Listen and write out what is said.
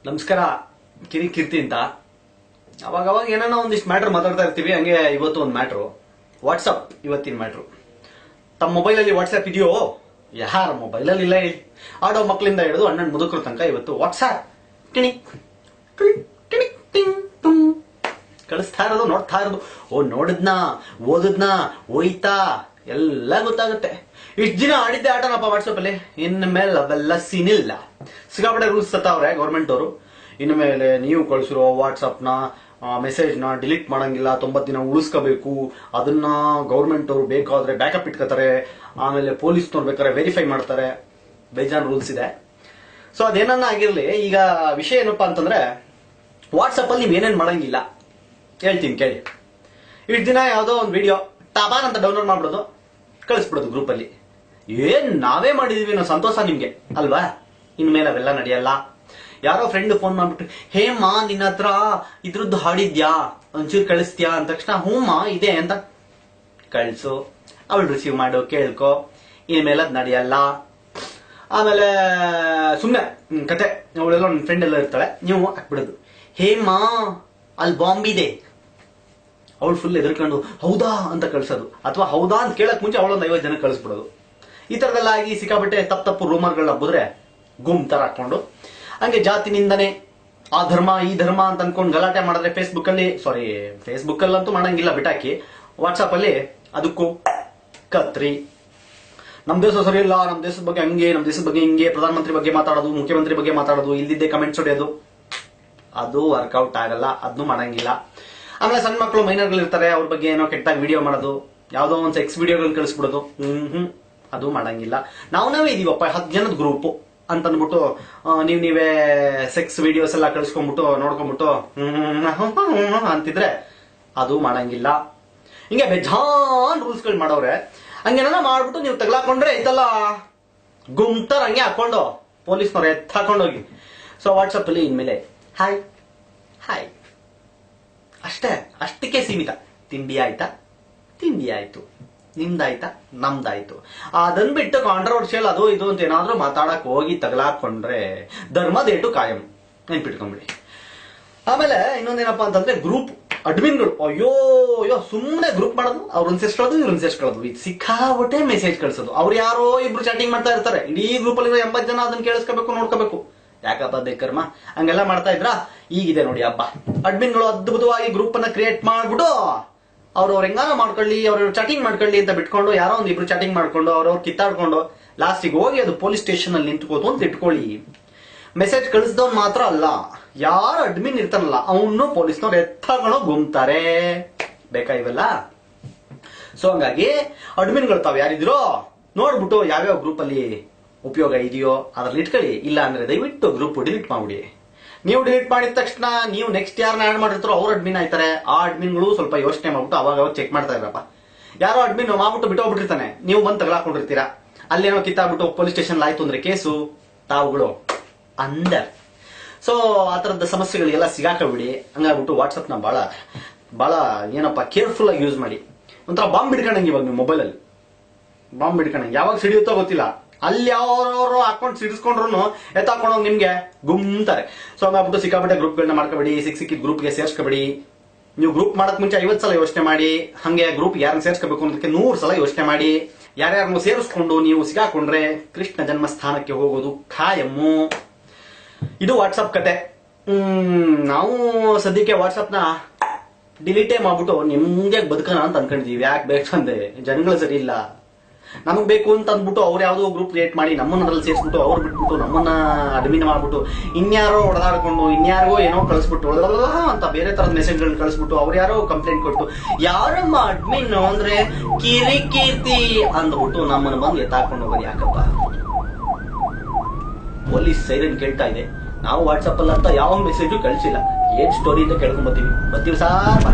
ನಮಸ್ಕಾರ. ಕೀರ್ತಿ ಅಂತ. ಅವಾಗ ಏನಾನ ಒಂದಿಷ್ಟು ಮ್ಯಾಟ್ರ್ ಮಾತಾಡ್ತಾ ಇರ್ತೀವಿ. ಹಂಗೆ ಇವತ್ತು ಒಂದು ಮ್ಯಾಟ್ರು ವಾಟ್ಸಪ್. ಇವತ್ತಿನ ಮ್ಯಾಟ್ರು, ತಮ್ಮ ಮೊಬೈಲಲ್ಲಿ ವಾಟ್ಸಪ್ ಇದೆಯೋ? ಯಾರ ಮೊಬೈಲಲ್ಲಿ ಇಲ್ಲ ಹೇಳಿ. ಆಡೋ ಮಕ್ಕಳಿಂದ ಹಿಡಿದು ಅಣ್ಣನ ಮುದುಕರ ತನಕ ಇವತ್ತು ವಾಟ್ಸಪ್ ಟಿಣಿ ಟಿಣಿ ಟಿಂಗ್ ಟುಂಗ್ ಕಳಿಸ್ತಾ ಇರೋದು, ನೋಡ್ತಾ ಇರೋದು. ಓ ನೋಡಿದ್ನಾ, ಓದಿದ್ನಾ, ಹೋಯ್ತಾ ಎಲ್ಲ ಗೊತ್ತಾಗುತ್ತೆ. ಇಷ್ಟು ದಿನ ಆಡಿದ್ದೆ ಆಟನಪ್ಪ ವಾಟ್ಸಪ್ ಅಲ್ಲಿ. ಇನ್ ಮೇಲೆ ಅವೆಲ್ಲ ಸೀನಿಲ್ಲ. ಸಿಕ್ಕಾಪಟ್ಟೆ ರೂಲ್ಸ್ ತತ್ತವ್ರೆ ಗೌರ್ಮೆಂಟ್ ಅವರು. ಇನ್ನು ಮೇಲೆ ನೀವು ಕಳಿಸಿರೋ ವಾಟ್ಸಪ್ ನ ಮೆಸೇಜ್ ನ ಡಿಲೀಟ್ ಮಾಡಂಗಿಲ್ಲ, 90 ದಿನ ಉಳಿಸ್ಕೋಬೇಕು. ಅದನ್ನ ಗೌರ್ಮೆಂಟ್ ಅವರು ಬೇಕಾದ್ರೆ ಬ್ಯಾಕಪ್ ಇಟ್ಕೋತಾರೆ. ಆಮೇಲೆ ಪೊಲೀಸ್ನವ್ರು ಬೇಕಾದ್ರೆ ವೆರಿಫೈ ಮಾಡ್ತಾರೆ. ಬೇಜಾನ್ ರೂಲ್ಸ್ ಇದೆ. ಸೊ ಅದೇನನ್ನ ಆಗಿರ್ಲಿ. ಈಗ ವಿಷಯ ಏನಪ್ಪಾ ಅಂತಂದ್ರೆ, ವಾಟ್ಸಪ್ ಅಲ್ಲಿ ನೀವ್ ಏನೇನ್ ಮಾಡಂಗಿಲ್ಲ ಹೇಳ್ತೀನಿ ಕೇಳಿ. ಇಷ್ಟು ದಿನ ಯಾವ್ದೋ ಒಂದು ವಿಡಿಯೋ ಟಬಾನ್ ಅಂತ ಡೌನ್ಲೋಡ್ ಮಾಡ್ಬಿಡೋದು, ಕಳಿಸ್ಬಿಡೋದು ಗ್ರೂಪ್ ಅಲ್ಲಿ. ಏನ್ ನಾವೇ ಮಾಡಿದೀವಿ ಅನ್ನೋ ಸಂತೋಷ ನಿಮ್ಗೆ ಅಲ್ವಾ? ಇನ್ಮೇಲೆ ಅವೆಲ್ಲ ನಡೆಯಲ್ಲ. ಯಾರೋ ಫ್ರೆಂಡ್ ಫೋನ್ ಮಾಡ್ಬಿಟ್ಟು, ಹೇಮಾ ನಿನ್ನ ಹತ್ರ ಇದ್ರದ್ದು ಹಾಡಿದ್ಯಾ, ಒಂಚೂರು ಕಳಿಸ್ತೀಯಾ ಅಂದ ತಕ್ಷಣ ಹೂಮಾ ಇದೆ ಅಂತ ಕಳ್ಸು. ಅವಳು ರಿಸೀವ್ ಮಾಡು, ಕೇಳ್ಕೊ. ಇನ್ಮೇಲೆ ಅದ್ ನಡೆಯಲ್ಲ. ಆಮೇಲೆ ಸುಮ್ನೆ ಕತೆ, ಅವಳೆಲ್ಲ ನನ್ನ ಫ್ರೆಂಡ್ ಎಲ್ಲ ಇರ್ತಾಳೆ, ನೀವು ಹಾಕ್ಬಿಡೋದು, ಹೇಮಾ ಅಲ್ಲಿ ಬಾಂಬ್ ಇದೆ. ಅವಳು ಫುಲ್ ಎದುರ್ಕೊಂಡು ಹೌದಾ ಅಂತ ಕಳ್ಸೋದು, ಅಥವಾ ಹೌದಾ ಅಂತ ಕೇಳಕ್ ಮುಂಚೆ ಅವಳೊಂದು 50 ಜನ ಕಳಿಸ್ಬಿಡೋದು. ಈ ತರದೆಲ್ಲ ಆಗಿ ಸಿಕ್ಕಾಪಟ್ಟೆ ತಪ್ಪು ರೂಮರ್ಗಳನ್ನ ಹಬ್ಬಿದ್ರೆ ಗುಮ್ ತರ ಹಾಕೊಂಡು, ಹಂಗೆ ಜಾತಿ ನಿಂದನೆ, ಆ ಧರ್ಮ ಈ ಧರ್ಮ ಅಂತ ಅನ್ಕೊಂಡು ಗಲಾಟೆ ಮಾಡಿದ್ರೆ ಫೇಸ್ಬುಕ್ ಅಲ್ಲಂತೂ ಮಾಡಂಗಿಲ್ಲ, ಬಿಟ್ಟಾಕಿ. ವಾಟ್ಸಾಪ್ ಅಲ್ಲಿ ಅದಕ್ಕೂ ಕತ್ರಿ. ನಮ್ ದೇಶ ಸರಿ ಇಲ್ಲ, ನಮ್ ದೇಶದ ಬಗ್ಗೆ ಹಂಗೆ, ನಮ್ ದೇಶದ ಬಗ್ಗೆ ಹಿಂಗೆ, ಪ್ರಧಾನಮಂತ್ರಿ ಬಗ್ಗೆ ಮಾತಾಡೋದು, ಮುಖ್ಯಮಂತ್ರಿ ಬಗ್ಗೆ ಮಾತಾಡೋದು, ಇಲ್ದಿದ್ದೆ ಕಮೆಂಟ್ಸ್ ಹೊಡೆಯೋದು, ಅದು ವರ್ಕೌಟ್ ಆಗಲ್ಲ. ಅದನ್ನು ಮಾಡಂಗಿಲ್ಲ. ಆಮೇಲೆ ಸಣ್ಣ ಮಕ್ಕಳು ಮೈನರ್ಗಳು ಇರ್ತಾರೆ, ಅವ್ರ ಬಗ್ಗೆ ಏನೋ ಕೆಟ್ಟಾಗಿ ವಿಡಿಯೋ ಮಾಡೋದು, ಯಾವ್ದೋ ಒಂದು ಸೆಕ್ಸ್ ವಿಡಿಯೋಗಳನ್ನ ಕಳಿಸ್ಬಿಡೋದು, ಅದು ಮಾಡಂಗಿಲ್ಲ. ನಾವೇ ಇದೀವಪ್ಪ 10 ಜನದ ಗ್ರೂಪ್ ಅಂತ ಅಂದ್ಬಿಟ್ಟು ನೀವೇ ಸೆಕ್ಸ್ ವಿಡಿಯೋಸ್ ಎಲ್ಲ ಕಳಿಸ್ಕೊಂಡ್ಬಿಟ್ಟು ನೋಡ್ಕೊಂಡ್ಬಿಟ್ಟು ಅಂತಿದ್ರೆ ಅದು ಮಾಡಂಗಿಲ್ಲ. ಹಿಂಗೆ ಬೇಜಾನ್ ರೂಲ್ಸ್ಗಳು ಮಾಡವ್ರೆ. ಹಂಗೇನ ಮಾಡ್ಬಿಟ್ಟು ನೀವು ತಗ್ಲಾಕೊಂಡ್ರೆ ಐತಲ್ಲ ಗುಂಟರ್ ಹಂಗೆ ಹಾಕೊಂಡು ಪೊಲೀಸ್ನವ್ರು ಹಾಕೊಂಡೋಗಿ. ಸೊ ವಾಟ್ಸಪ್ ಅಲ್ಲಿ ಇನ್ಮೇಲೆ ಹಾಯ್ ಹಾಯ್ ಅಷ್ಟಕ್ಕೆ ಸೀಮಿತ. ತಿಂಡಿ ಆಯ್ತಾ? ತಿಂಡಿ ಆಯ್ತು. ನಿಮ್ದಾಯ್ತಾ? ನಮ್ದಾಯ್ತು. ಅದನ್ ಬಿಟ್ಟು ಕಾಂಟ್ರವರ್ಷಿಯಲ್ ಅದು ಇದು ಅಂತ ಏನಾದ್ರೂ ಮಾತಾಡಕ್ ಹೋಗಿ ತಗಲಾಕೊಂಡ್ರೆ ಧರ್ಮದೇಟು ಕಾಯಂ, ನೆನ್ಪಿಟ್ಕೊಂಡ್ಬಿಡಿ. ಆಮೇಲೆ ಇನ್ನೊಂದೇನಪ್ಪಾ ಅಂತಂದ್ರೆ, ಗ್ರೂಪ್ ಅಡ್ಮಿನ್ಗಳು ಅಯ್ಯೋ ಸುಮ್ಮನೆ ಗ್ರೂಪ್ ಮಾಡೋದು, ಅವ್ರನ್ನ ಸೇರ್ಸ್ಕೊಳ್ಳೋದು, ಇವ್ರನ್ನ ಸೇರ್ಸ್ಕೊಳ್ಳೋದು, ಇದು ಸಿಕ್ಕಾಬಟ್ಟೆ ಮೆಸೇಜ್ ಕಳ್ಸೋದು. ಅವ್ರು ಯಾರೋ ಇಬ್ರು ಚಾಟಿಂಗ್ ಮಾಡ್ತಾ ಇರ್ತಾರೆ, ಇಡೀ ಗ್ರೂಪ್ ಅಲ್ಲಿ 80 ಜನ ಅದನ್ನ ಕೇಳಿಸ್ಕೋಬೇಕು, ನೋಡ್ಕೋಬೇಕು. ಯಾಕಪ್ಪ ಬೇಕರ್ಮ ಹಂಗೆಲ್ಲ ಮಾಡ್ತಾ ಇದ್ರ? ಈಗಿದೆ ನೋಡಿ ಹಬ್ಬ. ಅಡ್ಮಿನ್ಗಳು ಅದ್ಭುತವಾಗಿ ಗ್ರೂಪ್ ಅನ್ನ ಕ್ರಿಯೇಟ್ ಮಾಡ್ಬಿಟ್ಟು ಅವ್ರವ್ರ ಹೆಂಗಾನ ಮಾಡ್ಕೊಳ್ಳಿ, ಅವ್ರವ್ರ ಚಾಟಿಂಗ್ ಮಾಡ್ಕೊಳ್ಳಿ ಅಂತ ಬಿಟ್ಕೊಂಡು, ಯಾರೋ ಒಂದ್ ಇಬ್ರು ಚಾಟಿಂಗ್ ಮಾಡ್ಕೊಂಡು ಅವ್ರವ್ರು ಕಿತ್ತಾಡ್ಕೊಂಡು ಲಾಸ್ಟಿಗೆ ಹೋಗಿ ಅದು ಪೊಲೀಸ್ ಸ್ಟೇಷನ್ ಅಲ್ಲಿ ನಿಂತ್ಕೋತು ಅಂತ ಇಟ್ಕೊಳ್ಳಿ. ಮೆಸೇಜ್ ಕಳಿಸ್ದವ್ನು ಮಾತ್ರ ಅಲ್ಲ, ಯಾರು ಅಡ್ಮಿನ್ ಇರ್ತಾನಲ್ಲ ಅವನು ಪೊಲೀಸ್ನವ್ರು ಎತ್ತಾಕೊಂಡು ಗುಮ್ತಾರೆ. ಬೇಕಾ ಇವೆಲ್ಲ? ಸೊ ಹಂಗಾಗಿ ಅಡ್ಮಿನ್ಗಳು ತಾವ್ ಯಾರಿದ್ರೋ ನೋಡ್ಬಿಟ್ಟು ಯಾವ್ಯಾವ ಗ್ರೂಪ್ ಅಲ್ಲಿ ಉಪಯೋಗ ಇದೆಯೋ ಅದ್ರಲ್ಲಿ ಇಟ್ಕೊಳ್ಳಿ. ಇಲ್ಲ ಅಂದ್ರೆ ದಯವಿಟ್ಟು ಗ್ರೂಪ್ ಡಿಲೀಟ್ ಮಾಡ್ಬಿಡಿ. ನೀವು ಡಿಲೀಟ್ ಮಾಡಿದ ತಕ್ಷಣ ನೀವು ನೆಕ್ಸ್ಟ್ ಯಾರನ್ನ ಆಡ್ ಮಾಡಿರ್ತಾರೋ ಅವ್ರ ಅಡ್ಮಿನ್ ಆಯ್ತಾರೆ. ಆ ಅಡ್ಮಿನ್ಗಳು ಸ್ವಲ್ಪ ಯೋಚನೆ ಮಾಡ್ಬಿಟ್ಟು ಅವಾಗ ಚೆಕ್ ಮಾಡ್ತಾ ಇರಪ್ಪ. ಯಾರೋ ಅಡ್ಮಿನ್ ಮಾಡ್ಬಿಟ್ಟು ಬಿಟ್ಟೋಗ್ಬಿಟ್ಟಿರ್ತಾನೆ, ನೀವು ಬಂದು ತಗಲಾಕೊಂಡಿರ್ತೀರಾ. ಅಲ್ಲೇನೋ ಕಿತ್ತಾಗ್ಬಿಟ್ಟು ಪೊಲೀಸ್ ಸ್ಟೇಷನ್ ಆಯ್ತು ಅಂದ್ರೆ ಕೇಸು ತಾವುಗಳು ಅಂದರ್. ಸೊ ಆ ತರದ ಸಮಸ್ಯೆಗಳಿಗೆಲ್ಲ ಸಿಗಾಕಬಿಡಿ. ಹಂಗಾಗ್ಬಿಟ್ಟು ವಾಟ್ಸಪ್ ನ ಬಹಳ ಏನಪ್ಪ ಕೇರ್ಫುಲ್ ಆಗಿ ಯೂಸ್ ಮಾಡಿ. ಒಂಥರ ಬಾಂಬ್ ಹಿಡ್ಕೊಂಡಂಗೆ ಇವಾಗ ನೀವು ಮೊಬೈಲ್ ಅಲ್ಲಿ ಬಾಂಬ್ ಹಿಡ್ಕೊಂಡಂಗೆ. ಯಾವಾಗ ಸಿಡಿಯುತ್ತೋ ಗೊತ್ತಿಲ್ಲ. ಅಲ್ಲಿ ಯಾವ್ಯಾವ್ರು ಅಕೌಂಟ್ ಸಿಡಿಸ್ಕೊಂಡ್ರು ಎತ್ತಾಕೊಂಡೋಗಿ ನಿಮ್ಗೆ ಗುಮ್ತಾರೆ. ಸೊ ಹಂಗಾಗ್ಬಿಟ್ಟು ಸಿಕ್ಕಾಪಟ್ಟೆ ಗ್ರೂಪ್ಗಳನ್ನ ಮಾಡ್ಕೋಬೇಡಿ. ಸಿಕ್ಕಿದ ಗ್ರೂಪ್ಗೆ ಸೇರ್ಸ್ಕೋಬೇಡಿ. ನೀವು ಗ್ರೂಪ್ ಮಾಡಕ್ ಮುಂಚೆ 50 ಸಲ ಯೋಚನೆ ಮಾಡಿ. ಹಂಗೆ ಗ್ರೂಪ್ ಯಾರನ್ನ ಸೇರ್ಸ್ಕೋಬೇಕು ಅನ್ನೋದಕ್ಕೆ 100 ಸಲ ಯೋಚನೆ ಮಾಡಿ. ಯಾರ್ಯಾರನ್ನು ಸೇರಿಸ್ಕೊಂಡು ನೀವು ಸಿಗಾಕೊಂಡ್ರೆ ಕೃಷ್ಣ ಜನ್ಮಸ್ಥಾನಕ್ಕೆ ಹೋಗೋದು ಖಾಯಮ್ಮು. ಇದು ವಾಟ್ಸಪ್ ಕತೆ. ನಾವು ಸದ್ಯಕ್ಕೆ ವಾಟ್ಸಪ್ ನ ಡಿಲೀಟೇ ಮಾಡ್ಬಿಟ್ಟು ನಿಮ್ಗೆ ಬದುಕೋಣ ಅಂತ ಅನ್ಕೊಂಡಿದೀವಿ. ಯಾಕೆ ಬೇಕಂದ್ರೆ ಜನಗಳು ಸರಿ ಇಲ್ಲ. ನಮಗ್ ಬೇಕು ಅಂತ ಅಂದ್ಬಿಟ್ಟು ಅವ್ರು ಯಾವ್ದೋ ಗ್ರೂಪ್ ಕ್ರಿಯೇಟ್ ಮಾಡಿ ನಮ್ಮನ್ನ ಅದ್ರಲ್ಲಿ ಸೇರಿಸ್ಬಿಟ್ಟು ಅವ್ರು ಬಿಟ್ಬಿಟ್ಟು ನಮ್ಮನ್ನ ಅಡ್ಮಿನ್ ಮಾಡ್ಬಿಟ್ಟು ಇನ್ಯಾರೋ ಹೊಡೆದಾಡ್ಕೊಂಡು ಇನ್ಯಾರಿಗೋ ಏನೋ ಕಳಿಸ್ಬಿಟ್ಟು ಅಂತ ಬೇರೆ ತರದ ಮೆಸೇಜ್ಗಳನ್ನ ಕಳಿಸ್ಬಿಟ್ಟು ಅವ್ರು ಯಾರೋ ಕಂಪ್ಲೇಂಟ್ ಕೊಟ್ಟು ಯಾರಮ್ಮ ಅಡ್ಮಿನ್ ಅಂದ್ರೆ ಕೀರ್ತಿ ಅಂದ್ಬಿಟ್ಟು ನಮ್ಮನ್ನ ಬಂದು ಎತ್ತಾಕೊಂಡು ಹೋಗೋದು ಯಾಕಪ್ಪ? ಪೊಲೀಸ್ ಸೈರನ್ ಕೇಳ್ತಾ ಇದೆ. ನಾವು ವಾಟ್ಸಪ್ ಅಲ್ಲಿ ಅಂತ ಯಾವ ಮೆಸೇಜು ಕಳಿಸಿಲ್ಲ. ಏನ್ ಸ್ಟೋರಿ ಅಂತ ಕೇಳ್ಕೊಂಡ್ ಬರ್ತೀವಿ ಸಾರ್.